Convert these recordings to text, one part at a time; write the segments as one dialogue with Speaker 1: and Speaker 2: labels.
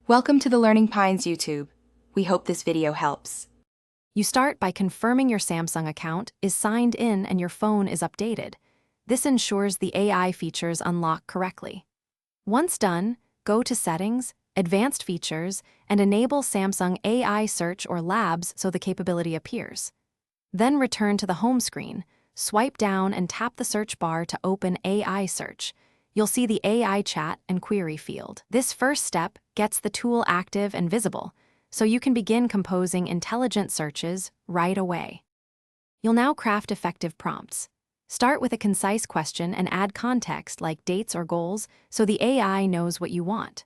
Speaker 1: Welcome to the Learning Pines YouTube. We hope this video helps.
Speaker 2: You start by confirming your Samsung account is signed in and your phone is updated. This ensures the AI features unlock correctly. Once done, go to Settings, Advanced Features, and enable Samsung AI Search or Labs so the capability appears. Then return to the home screen, swipe down and tap the search bar to open AI Search. You'll see the AI chat and query field. This first step gets the tool active and visible, so you can begin composing intelligent searches right away. You'll now craft effective prompts. Start with a concise question and add context like dates or goals so the AI knows what you want.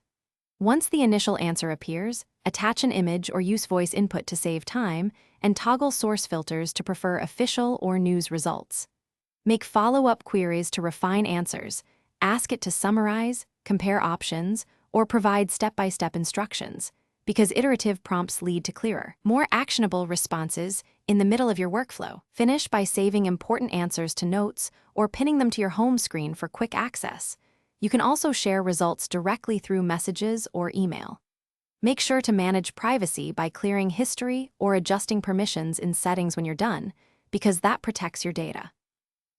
Speaker 2: Once the initial answer appears, attach an image or use voice input to save time, and toggle source filters to prefer official or news results. Make follow-up queries to refine answers. Ask it to summarize, compare options, or provide step-by-step instructions, because iterative prompts lead to clearer, more actionable responses in the middle of your workflow. Finish by saving important answers to notes or pinning them to your home screen for quick access. You can also share results directly through messages or email. Make sure to manage privacy by clearing history or adjusting permissions in settings when you're done, because that protects your data.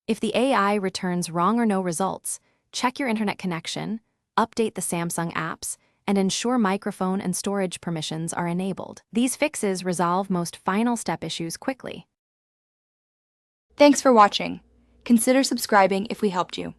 Speaker 2: If the AI returns wrong or no results, check your internet connection, update the Samsung apps, and ensure microphone and storage permissions are enabled. These fixes resolve most final step issues quickly.
Speaker 1: Thanks for watching. Consider subscribing if we helped you.